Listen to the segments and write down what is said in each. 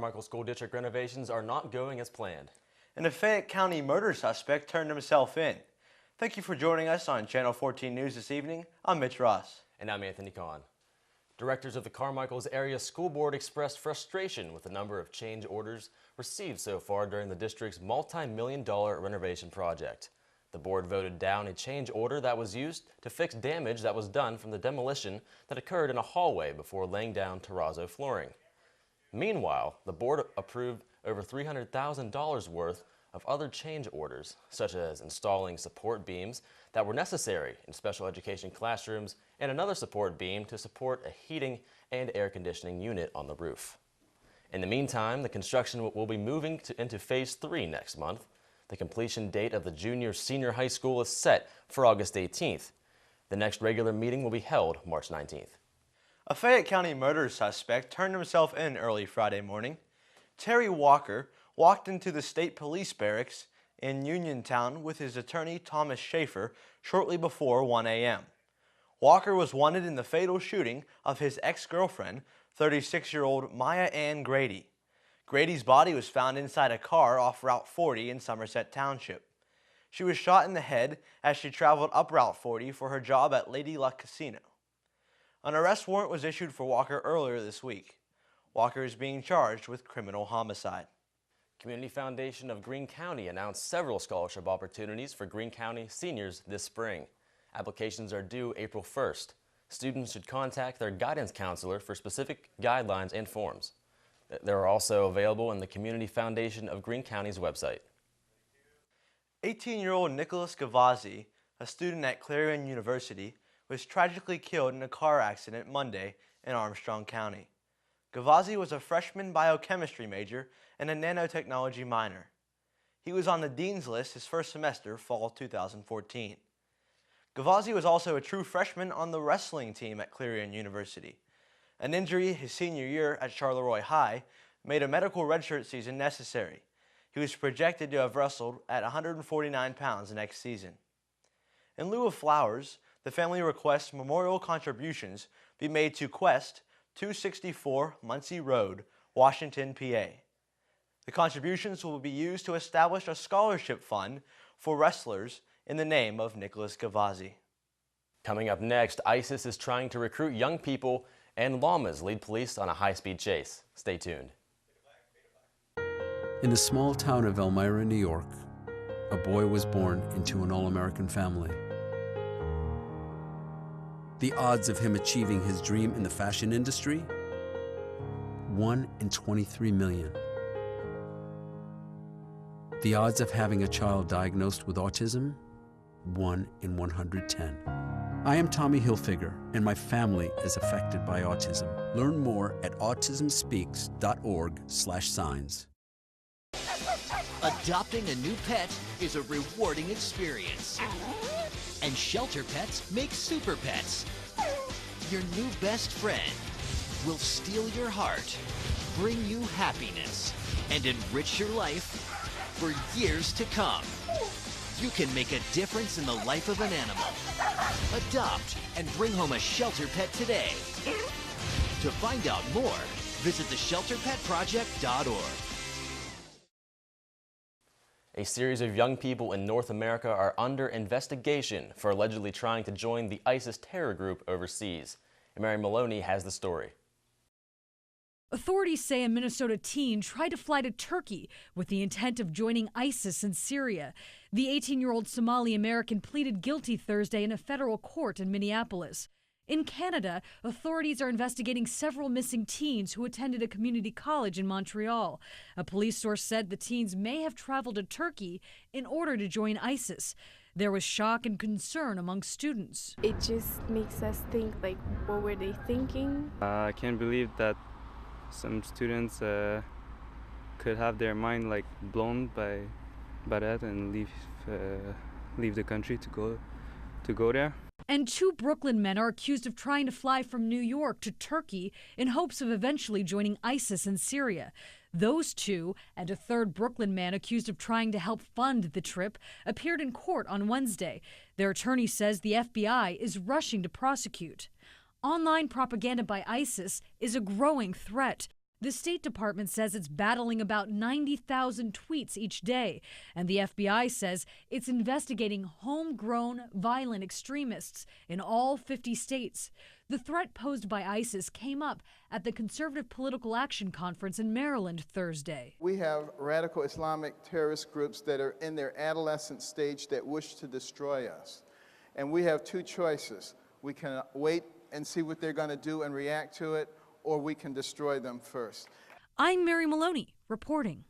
Carmichael School District renovations are not going as planned. And a Fayette County murder suspect turned himself in. Thank you for joining us on Channel 14 News this evening. I'm Mitch Ross. And I'm Anthony Kahn. Directors of the Carmichael's Area School Board expressed frustration with the number of change orders received so far during the district's multi-million-dollar renovation project. The board voted down a change order that was used to fix damage that was done from the demolition that occurred in a hallway before laying down terrazzo flooring. Meanwhile, the board approved over $300,000 worth of other change orders, such as installing support beams that were necessary in special education classrooms and another support beam to support a heating and air conditioning unit on the roof. In the meantime, the construction will be moving into Phase 3 next month. The completion date of the junior-senior high school is set for August 18th. The next regular meeting will be held March 19th. A Fayette County murder suspect turned himself in early Friday morning. Terry Walker walked into the state police barracks in Uniontown with his attorney Thomas Schaefer shortly before 1 a.m. Walker was wanted in the fatal shooting of his ex-girlfriend, 36-year-old Maya Ann Grady. Grady's body was found inside a car off Route 40 in Somerset Township. She was shot in the head as she traveled up Route 40 for her job at Lady Luck Casino. An arrest warrant was issued for Walker earlier this week. Walker is being charged with criminal homicide. Community Foundation of Greene County announced several scholarship opportunities for Greene County seniors this spring. Applications are due April 1st. Students should contact their guidance counselor for specific guidelines and forms. They are also available in the Community Foundation of Greene County's website. 18-year-old Nicholas Gavazzi, a student at Clarion University, was tragically killed in a car accident Monday in Armstrong County. Gavazzi was a freshman biochemistry major and a nanotechnology minor. He was on the dean's list his first semester, fall 2014. Gavazzi was also a true freshman on the wrestling team at Clarion University. An injury his senior year at Charleroi High made a medical redshirt season necessary. He was projected to have wrestled at 149 pounds next season. In lieu of flowers, the family requests memorial contributions be made to Quest, 264 Muncie Road, Washington, PA. The contributions will be used to establish a scholarship fund for wrestlers in the name of Nicholas Gavazzi. Coming up next, ISIS is trying to recruit young people and llamas lead police on a high-speed chase. Stay tuned. In the small town of Elmira, New York, a boy was born into an all-American family. The odds of him achieving his dream in the fashion industry? 1 in 23 million. The odds of having a child diagnosed with autism? 1 in 110. I am Tommy Hilfiger, and my family is affected by autism. Learn more at autismspeaks.org/signs. Adopting a new pet is a rewarding experience. And shelter pets make super pets. Your new best friend will steal your heart, bring you happiness, and enrich your life for years to come. You can make a difference in the life of an animal. Adopt and bring home a shelter pet today. To find out more, visit theshelterpetproject.org. A series of young people in North America are under investigation for allegedly trying to join the ISIS terror group overseas. Mary Maloney has the story. Authorities say a Minnesota teen tried to fly to Turkey with the intent of joining ISIS in Syria. The 18-year-old Somali American pleaded guilty Thursday in a federal court in Minneapolis. In Canada, authorities are investigating several missing teens who attended a community college in Montreal. A police source said the teens may have traveled to Turkey in order to join ISIS. There was shock and concern among students. It just makes us think, like, what were they thinking? I can't believe that some students could have their mind like blown by that and leave the country to go there. And 2 Brooklyn men are accused of trying to fly from New York to Turkey in hopes of eventually joining ISIS in Syria. Those 2 and a 3rd Brooklyn man accused of trying to help fund the trip appeared in court on Wednesday. Their attorney says the FBI is rushing to prosecute. Online propaganda by ISIS is a growing threat. The State Department says it's battling about 90,000 tweets each day, and the FBI says it's investigating homegrown violent extremists in all 50 states. The threat posed by ISIS came up at the Conservative Political Action Conference in Maryland Thursday. We have radical Islamic terrorist groups that are in their adolescent stage that wish to destroy us. And we have two choices. We can wait and see what they're going to do and react to it, or we can destroy them first. I'm Mary Maloney, reporting.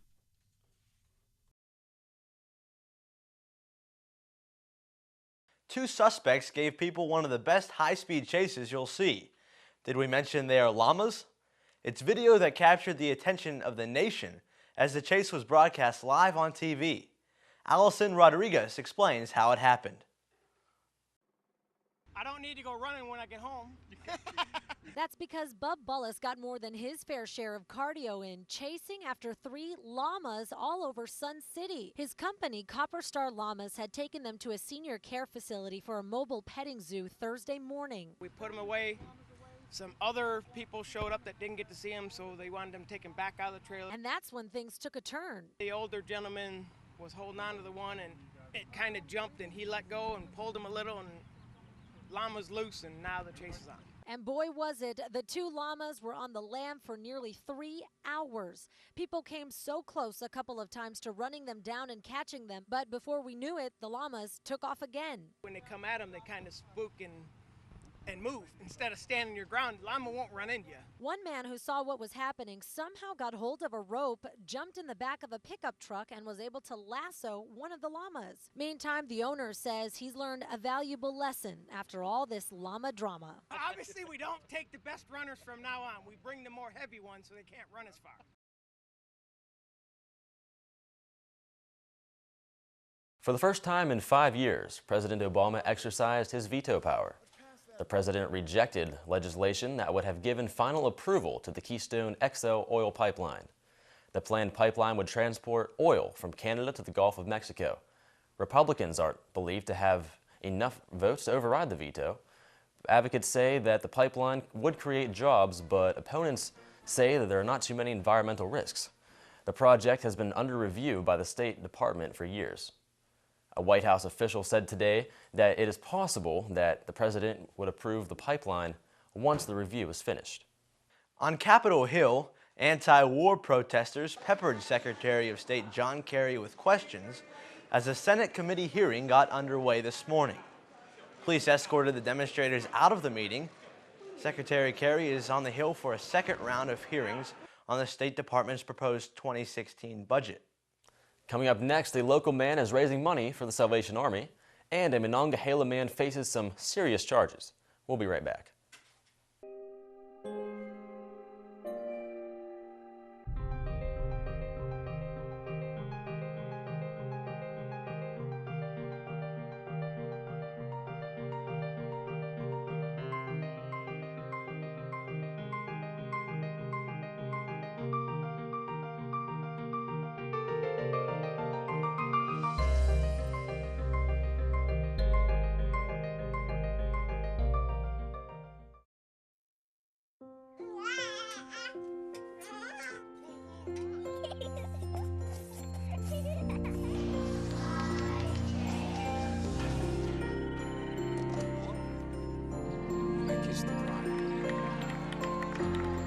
Two suspects gave people one of the best high-speed chases you'll see. Did we mention they are llamas? It's video that captured the attention of the nation as the chase was broadcast live on TV. Allison Rodriguez explains how it happened. I don't need to go running when I get home. That's because Bub Bullis got more than his fair share of cardio in, chasing after 3 llamas all over Sun City. His company, Copper Star Llamas, had taken them to a senior care facility for a mobile petting zoo Thursday morning. We put them away. Some other people showed up that didn't get to see them, so they wanted them taken back out of the trailer. And that's when things took a turn. The older gentleman was holding on to the one, and it kind of jumped, and he let go and pulled him a little, and llama's loose, and now the chase is on. And boy was it, the 2 llamas were on the lam for nearly 3 hours. People came so close a couple of times to running them down and catching them, but before we knew it, the llamas took off again. When they come at them, they kind of spook and move. Instead of standing your ground, llama won't run into you. One man who saw what was happening somehow got hold of a rope, jumped in the back of a pickup truck, and was able to lasso one of the llamas. Meantime, the owner says he's learned a valuable lesson after all this llama drama. Obviously, we don't take the best runners from now on. We bring the more heavy ones so they can't run as far. For the first time in 5 years, President Obama exercised his veto power. The president rejected legislation that would have given final approval to the Keystone XL oil pipeline. The planned pipeline would transport oil from Canada to the Gulf of Mexico. Republicans are believed to have enough votes to override the veto. Advocates say that the pipeline would create jobs, but opponents say that there are not too many environmental risks. The project has been under review by the State Department for years. A White House official said today that it is possible that the president would approve the pipeline once the review is finished. On Capitol Hill, anti-war protesters peppered Secretary of State John Kerry with questions as a Senate committee hearing got underway this morning. Police escorted the demonstrators out of the meeting. Secretary Kerry is on the Hill for a second round of hearings on the State Department's proposed 2016 budget. Coming up next, a local man is raising money for the Salvation Army, and a Monongahela man faces some serious charges. We'll be right back.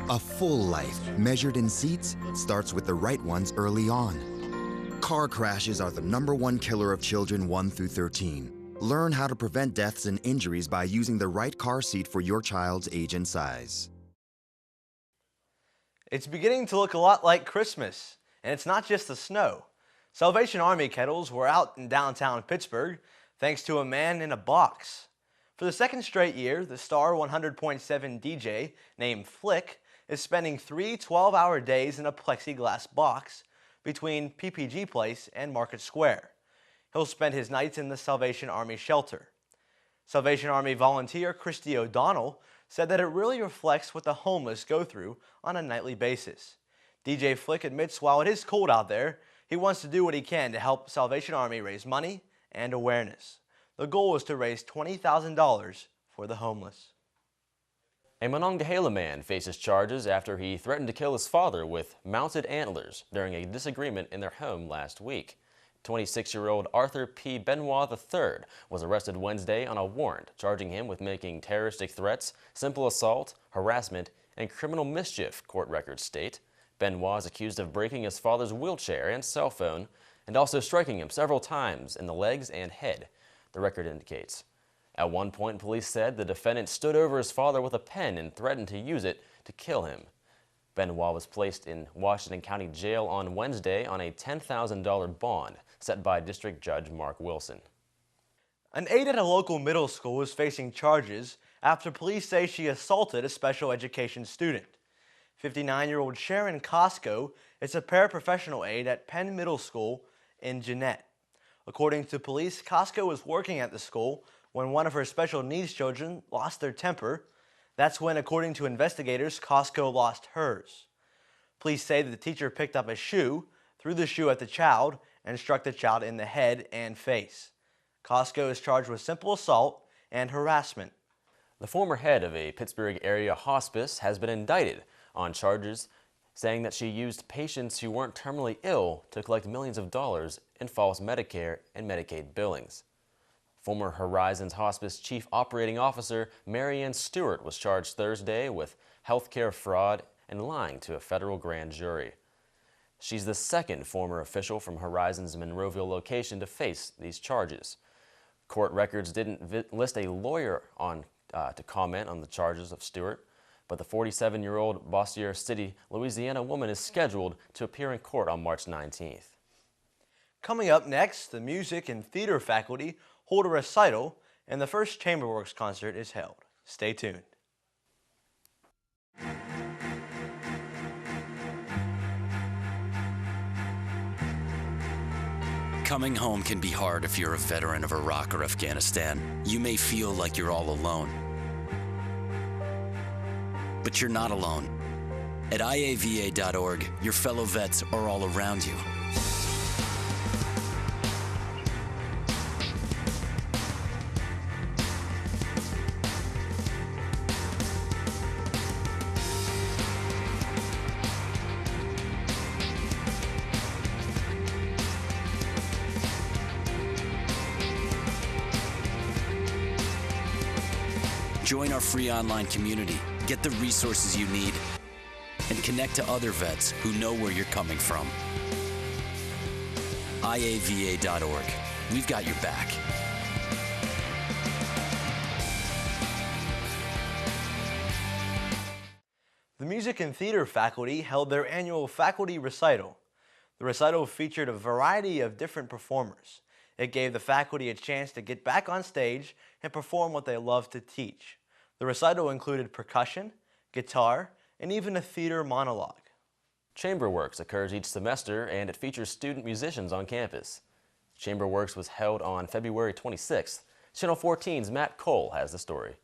A full life, measured in seats, starts with the right ones early on. Car crashes are the #1 killer of children 1 through 13. Learn how to prevent deaths and injuries by using the right car seat for your child's age and size. It's beginning to look a lot like Christmas, and it's not just the snow. Salvation Army kettles were out in downtown Pittsburgh thanks to a man in a box. For the second straight year, the Star 100.7 DJ named Flick is spending 3 12-hour days in a plexiglass box between PPG Place and Market Square. He'll spend his nights in the Salvation Army shelter. Salvation Army volunteer Christy O'Donnell said that it really reflects what the homeless go through on a nightly basis. DJ Flick admits while it is cold out there, he wants to do what he can to help Salvation Army raise money and awareness. The goal is to raise $20,000 for the homeless. A Monongahela man faces charges after he threatened to kill his father with mounted antlers during a disagreement in their home last week. 26-year-old Arthur P. Benoit III was arrested Wednesday on a warrant charging him with making terroristic threats, simple assault, harassment, and criminal mischief, court records state. Benoit is accused of breaking his father's wheelchair and cell phone and also striking him several times in the legs and head, the record indicates. At one point, police said the defendant stood over his father with a pen and threatened to use it to kill him. Benoit was placed in Washington County Jail on Wednesday on a $10,000 bond set by District Judge Mark Wilson. An aide at a local middle school is facing charges after police say she assaulted a special education student. 59-year-old Sharon Costco is a paraprofessional aide at Penn Middle School in Jeanette. According to police, Costco was working at the school when one of her special needs children lost their temper. That's when, according to investigators, Costco lost hers. Police say that the teacher picked up a shoe, threw the shoe at the child, and struck the child in the head and face. Costco is charged with simple assault and harassment. The former head of a Pittsburgh area hospice has been indicted on charges saying that she used patients who weren't terminally ill to collect millions of dollars in false Medicare and Medicaid billings. Former Horizons Hospice Chief Operating Officer Marianne Stewart was charged Thursday with healthcare fraud and lying to a federal grand jury. She's the second former official from Horizons' Monroeville location to face these charges. Court records didn't list a lawyer to comment on the charges of Stewart, but the 47-year-old Bossier City, Louisiana woman is scheduled to appear in court on March 19th. Coming up next, the music and theater faculty hold a recital, and the first Chamberworks concert is held. Stay tuned. Coming home can be hard if you're a veteran of Iraq or Afghanistan. You may feel like you're all alone. But you're not alone. At iava.org, your fellow vets are all around you. Join our free online community, get the resources you need, and connect to other vets who know where you're coming from. iava.org. We've got your back. The music and theater faculty held their annual faculty recital. The recital featured a variety of different performers. It gave the faculty a chance to get back on stage and perform what they love to teach. The recital included percussion, guitar, and even a theater monologue. Chamberworks occurs each semester and it features student musicians on campus. Chamberworks was held on February 26th. Channel 14's Matt Cole has the story.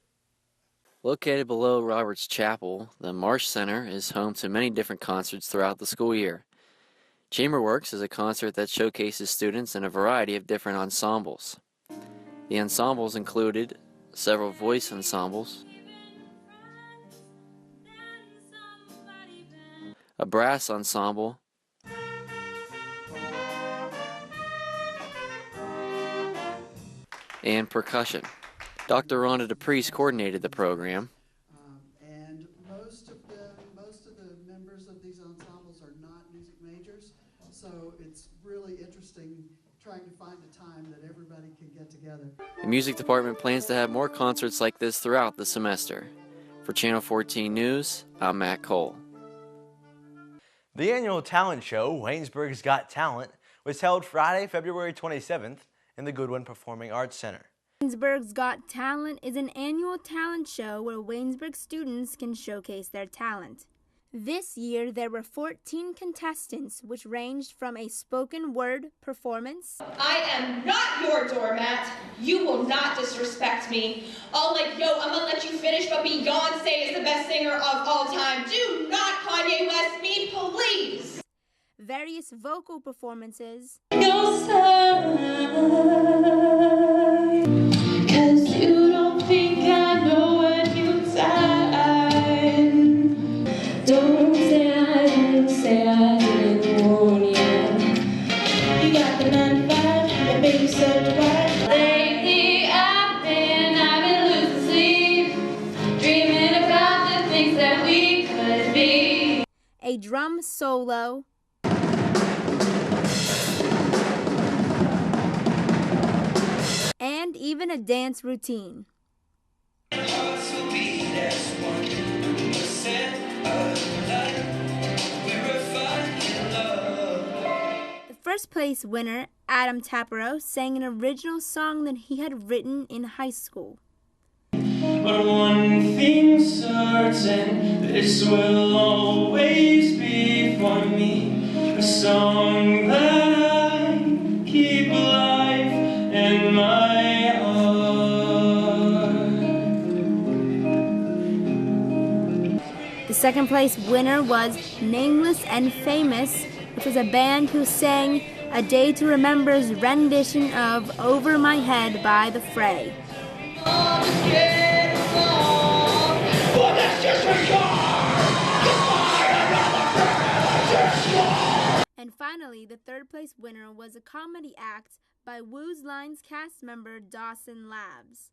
Located below Roberts Chapel, the Marsh Center is home to many different concerts throughout the school year. Chamberworks is a concert that showcases students in a variety of different ensembles. The ensembles included several voice ensembles, a brass ensemble, and percussion. Dr. Rhonda DePriest coordinated the program. And most of the members of these ensembles are not music majors, so it's really interesting trying to find a time that everybody can get together. The music department plans to have more concerts like this throughout the semester. For Channel 14 News, I'm Matt Cole. The annual talent show, Waynesburg's Got Talent, was held Friday, February 27th in the Goodwin Performing Arts Center. Waynesburg's Got Talent is an annual talent show where Waynesburg students can showcase their talent. This year, there were 14 contestants, which ranged from a spoken word performance. I am not your doormat. You will not disrespect me. All like, yo, I'm gonna let you finish, but Beyonce is the best singer of all time. Do not Kanye West me, please. Various vocal performances. Your side, 'cause you don't think I know what you die. drum solo, and even a dance routine. The first place winner, Adam Tapero, sang an original song that he had written in high school. But one thing's certain, this will always be for me, a song that I keep alive in my heart. The second place winner was Nameless and Famous, which was a band who sang A Day to Remember's rendition of Over My Head by The Fray. And finally, the third place winner was a comedy act by Woo's Lines cast member Dawson Labs.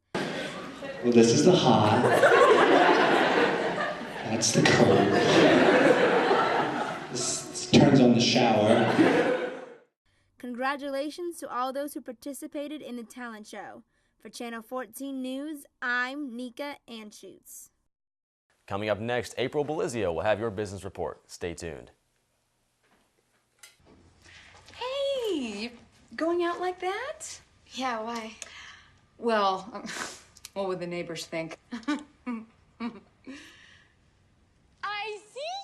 Well, this is the hot. That's the cold. This turns on the shower. Congratulations to all those who participated in the talent show. For Channel 14 News, I'm Nika Anschutz. Coming up next, April Belizio will have your business report. Stay tuned. Hey, you going out like that? Yeah, why? Well, what would the neighbors think? I see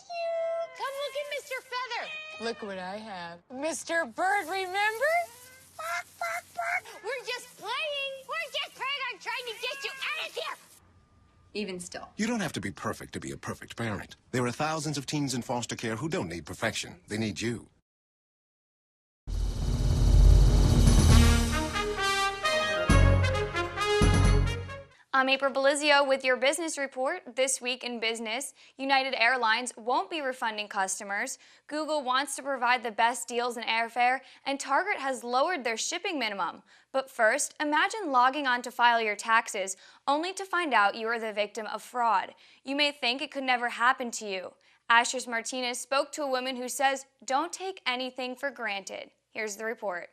you! Come look at Mr. Feather. Look what I have. Mr. Bird, remember? Bark, bark, bark. We're just playing. We're just playing on trying to get you out of here. Even still. You don't have to be perfect to be a perfect parent. There are thousands of teens in foster care who don't need perfection. They need you. I'm April Belizio with your business report. This week in business, United Airlines won't be refunding customers, Google wants to provide the best deals in airfare, and Target has lowered their shipping minimum. But first, imagine logging on to file your taxes only to find out you are the victim of fraud. You may think it could never happen to you. Ashes Martinez spoke to a woman who says, "Don't take anything for granted." Here's the report.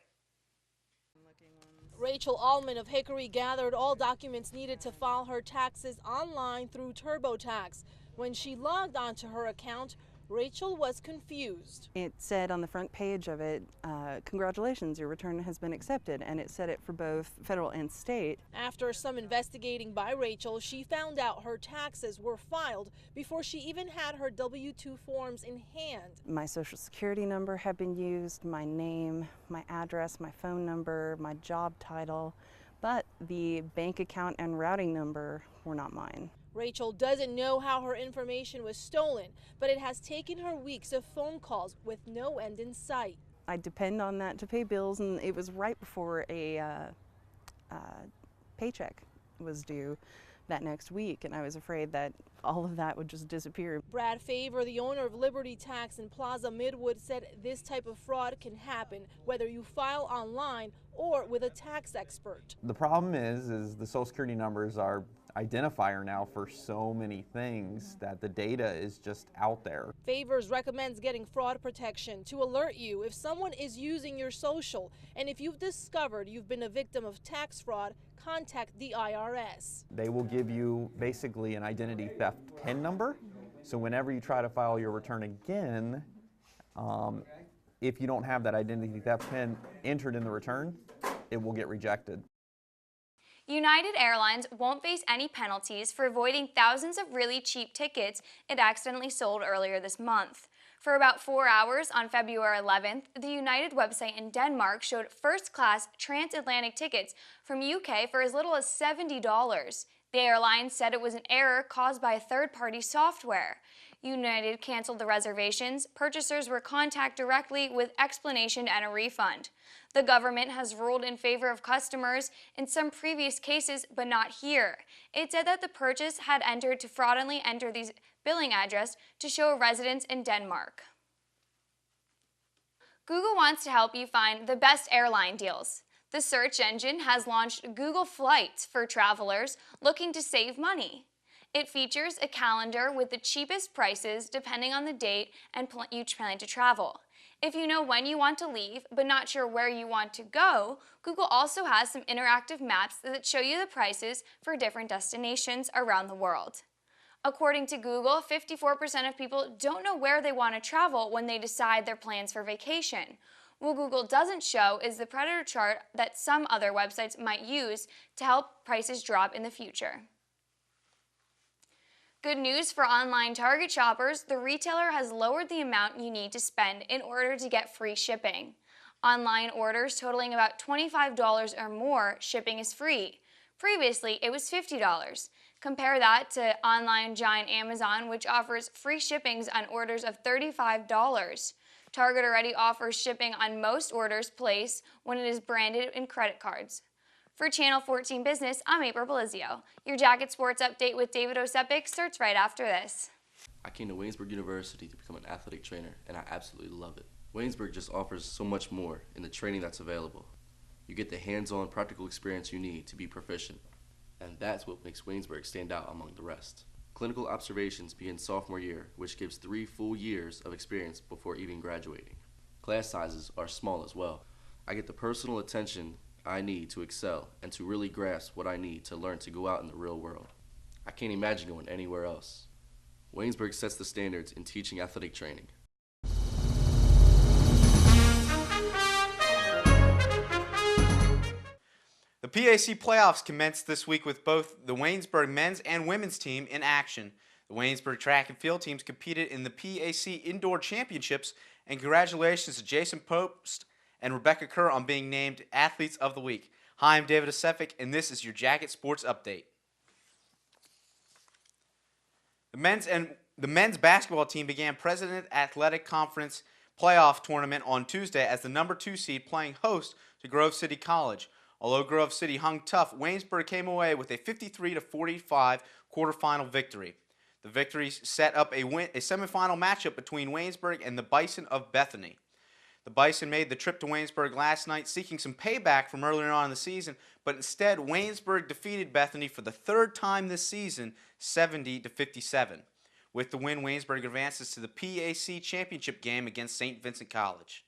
Rachel Allman of Hickory gathered all documents needed to file her taxes online through TurboTax. When she logged onto her account, Rachel was confused. It said on the front page of it, congratulations, your return has been accepted, and it said it for both federal and state. After some investigating by Rachel, she found out her taxes were filed before she even had her W-2 forms in hand. My social security number had been used, my name, my address, my phone number, my job title, but the bank account and routing number were not mine. Rachel doesn't know how her information was stolen, but it has taken her weeks of phone calls with no end in sight. I depend on that to pay bills, and it was right before a paycheck was due that next week, and I was afraid that all of that would just disappear. Brad Favor, the owner of Liberty Tax in Plaza Midwood, said this type of fraud can happen whether you file online or with a tax expert. The problem is the Social Security numbers are identifier now for so many things that the data is just out there. Favors recommends getting fraud protection to alert you if someone is using your social, and if you've discovered you've been a victim of tax fraud, contact the IRS. They will give you basically an identity theft PIN number, so whenever you try to file your return again, if you don't have that identity theft PIN entered in the return, it will get rejected. United Airlines won't face any penalties for avoiding thousands of really cheap tickets it accidentally sold earlier this month. For about 4 hours on February 11th, the United website in Denmark showed first-class transatlantic tickets from UK for as little as $70. The airline said it was an error caused by a third-party software. United canceled the reservations. Purchasers were contacted directly with explanation and a refund. The government has ruled in favor of customers in some previous cases, but not here. It said that the purchase had entered to fraudulently enter the billing address to show a residence in Denmark. Google wants to help you find the best airline deals. The search engine has launched Google Flights for travelers looking to save money. It features a calendar with the cheapest prices depending on the date and you plan to travel. If you know when you want to leave but not sure where you want to go, Google also has some interactive maps that show you the prices for different destinations around the world. According to Google, 54% of people don't know where they want to travel when they decide their plans for vacation. What Google doesn't show is the predator chart that some other websites might use to help prices drop in the future. Good news for online Target shoppers, the retailer has lowered the amount you need to spend in order to get free shipping. Online orders totaling about $25 or more, shipping is free. Previously, it was $50. Compare that to online giant Amazon, which offers free shippings on orders of $35. Target already offers shipping on most orders placed when it is branded in credit cards. For Channel 14 Business, I'm April Belizio. Your Jacket Sports Update with David Osepik starts right after this. I came to Waynesburg University to become an athletic trainer, and I absolutely love it. Waynesburg just offers so much more in the training that's available. You get the hands-on practical experience you need to be proficient, and that's what makes Waynesburg stand out among the rest. Clinical observations begin sophomore year, which gives 3 full years of experience before even graduating. Class sizes are small as well. I get the personal attention I need to excel and to really grasp what I need to learn to go out in the real world. I can't imagine going anywhere else. Waynesburg sets the standards in teaching athletic training. The PAC playoffs commenced this week with both the Waynesburg men's and women's team in action. The Waynesburg track and field teams competed in the PAC Indoor Championships, and congratulations to Jason Probst and Rebecca Kerr on being named Athletes of the Week. Hi, I'm David Osepik, and this is your Jacket Sports Update. The men's basketball team began President Athletic Conference playoff tournament on Tuesday as the number 2 seed playing host to Grove City College. Although Grove City hung tough, Waynesburg came away with a 53-45 quarterfinal victory. The victory set up a semifinal matchup between Waynesburg and the Bison of Bethany. The Bison made the trip to Waynesburg last night seeking some payback from earlier on in the season, but instead Waynesburg defeated Bethany for the 3rd time this season, 70-57. With the win, Waynesburg advances to the PAC championship game against St. Vincent College.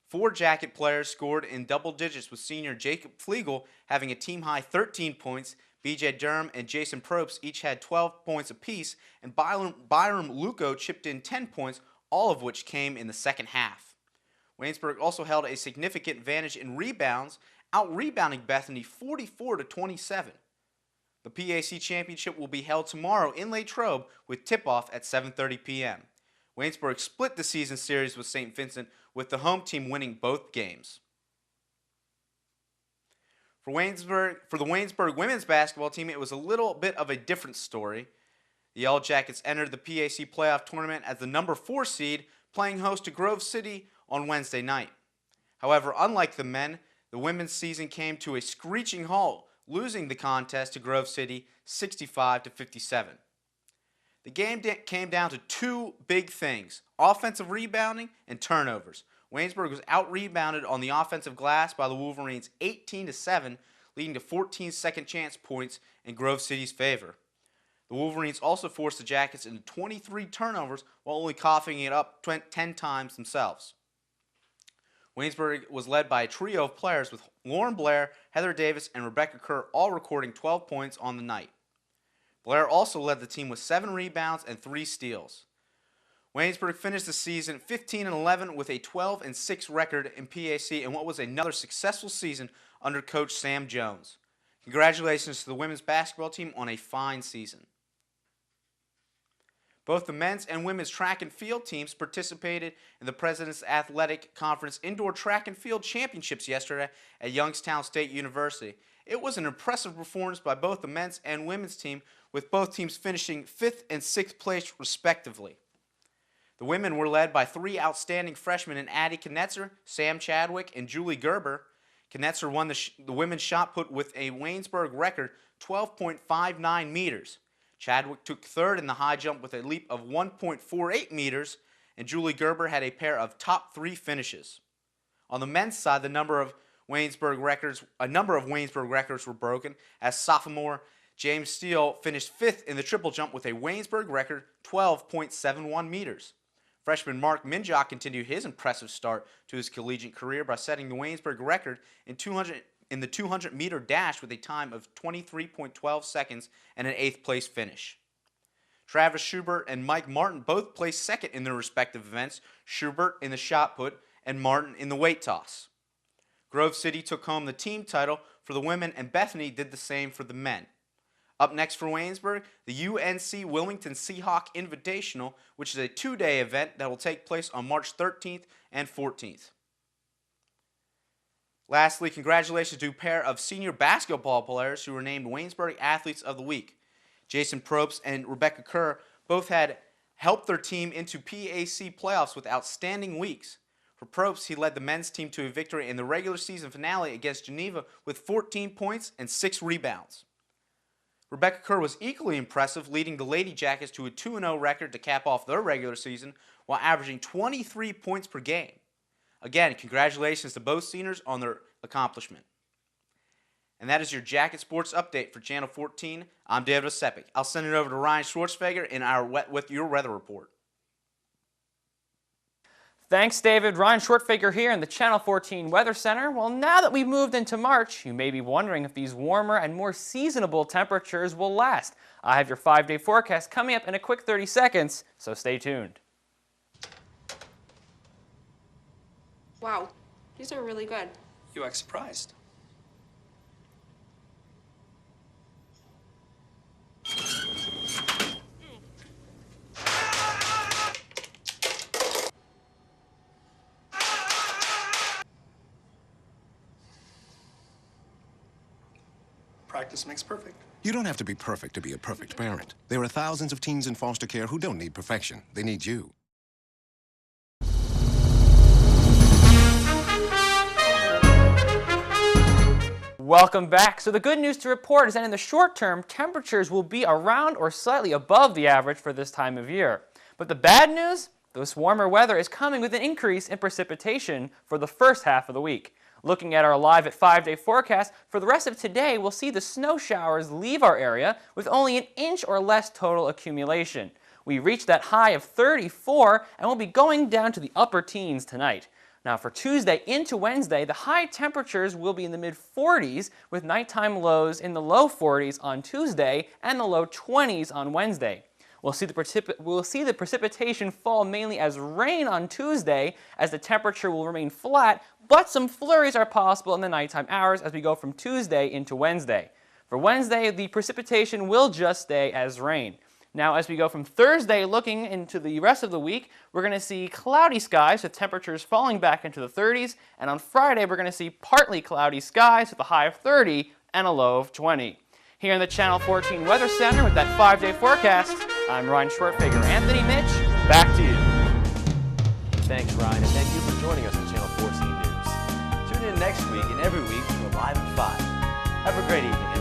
4 Jacket players scored in double digits, with senior Jacob Flegel having a team-high 13 points. BJ Durham and Jason Probst each had 12 points apiece, and Byram Luco chipped in 10 points, all of which came in the second half. Waynesburg also held a significant advantage in rebounds, out-rebounding Bethany 44-27. The PAC championship will be held tomorrow in Latrobe with tip-off at 7:30 p.m. Waynesburg split the season series with St. Vincent, with the home team winning both games. For the Waynesburg women's basketball team, it was a little bit of a different story. The Yellow Jackets entered the PAC playoff tournament as the number 4 seed, playing host to Grove City on Wednesday night. However, unlike the men, the women's season came to a screeching halt, losing the contest to Grove City 65-57. The game came down to 2 big things: offensive rebounding and turnovers. Waynesburg was out-rebounded on the offensive glass by the Wolverines 18-7, leading to 14 second-chance points in Grove City's favor. The Wolverines also forced the Jackets into 23 turnovers while only coughing it up 10 times themselves. Waynesburg was led by a trio of players with Lauren Blair, Heather Davis, and Rebecca Kerr all recording 12 points on the night. Blair also led the team with 7 rebounds and 3 steals. Waynesburg finished the season 15-11 with a 12-6 record in PAC in what was another successful season under Coach Sam Jones. Congratulations to the women's basketball team on a fine season. Both the men's and women's track and field teams participated in the President's Athletic Conference Indoor Track and Field Championships yesterday at Youngstown State University. It was an impressive performance by both the men's and women's team, with both teams finishing 5th and 6th place respectively. The women were led by 3 outstanding freshmen in Addie Knetzer, Sam Chadwick, and Julie Gerber. Knetzer won the women's shot put with a Waynesburg record 12.59 meters. Chadwick took 3rd in the high jump with a leap of 1.48 meters, and Julie Gerber had a pair of top 3 finishes. On the men's side, a number of Waynesburg records were broken, as sophomore James Steele finished 5th in the triple jump with a Waynesburg record 12.71 meters. Freshman Mark Minjock continued his impressive start to his collegiate career by setting the Waynesburg record in the 200-meter dash with a time of 23.12 seconds and an 8th place finish. Travis Schubert and Mike Martin both placed second in their respective events, Schubert in the shot put and Martin in the weight toss. Grove City took home the team title for the women, and Bethany did the same for the men. Up next for Waynesburg, the UNC Wilmington Seahawk Invitational, which is a 2-day event that will take place on March 13th and 14th. Lastly, congratulations to a pair of senior basketball players who were named Waynesburg Athletes of the Week. Jason Probst and Rebecca Kerr both had helped their team into PAC playoffs with outstanding weeks. For Probst, he led the men's team to a victory in the regular season finale against Geneva with 14 points and 6 rebounds. Rebecca Kerr was equally impressive, leading the Lady Jackets to a 2-0 record to cap off their regular season while averaging 23 points per game. Again, congratulations to both seniors on their accomplishment. And that is your Jacket Sports Update for Channel 14. I'm David Osepic. I'll send it over to Ryan Schwertfeger in our with your weather report. Thanks, David. Ryan Schwertfeger here in the Channel 14 Weather Center. Well, now that we've moved into March, you may be wondering if these warmer and more seasonable temperatures will last. I have your 5-day forecast coming up in a quick 30 seconds, so stay tuned. Wow, these are really good. You act surprised. Practice makes perfect. You don't have to be perfect to be a perfect parent. There are thousands of teens in foster care who don't need perfection. They need you. Welcome back. So the good news to report is that in the short term, temperatures will be around or slightly above the average for this time of year. But the bad news? This warmer weather is coming with an increase in precipitation for the first half of the week. Looking at our live at 5-day forecast, for the rest of today, we'll see the snow showers leave our area with only an inch or less total accumulation. We reached that high of 34 and we'll be going down to the upper teens tonight. Now for Tuesday into Wednesday, the high temperatures will be in the mid-40s with nighttime lows in the low 40s on Tuesday and the low 20s on Wednesday. We'll see the precipitation fall mainly as rain on Tuesday as the temperature will remain flat, but some flurries are possible in the nighttime hours as we go from Tuesday into Wednesday. For Wednesday, the precipitation will just stay as rain. Now, as we go from Thursday looking into the rest of the week, we're going to see cloudy skies with temperatures falling back into the 30s, and on Friday, we're going to see partly cloudy skies with a high of 30 and a low of 20. Here in the Channel 14 Weather Center with that 5-day forecast, I'm Ryan Schwertfeger. Anthony Mitch, back to you. Thanks, Ryan, and thank you for joining us on Channel 14 News. Tune in next week and every week for Live at 5. Have a great evening.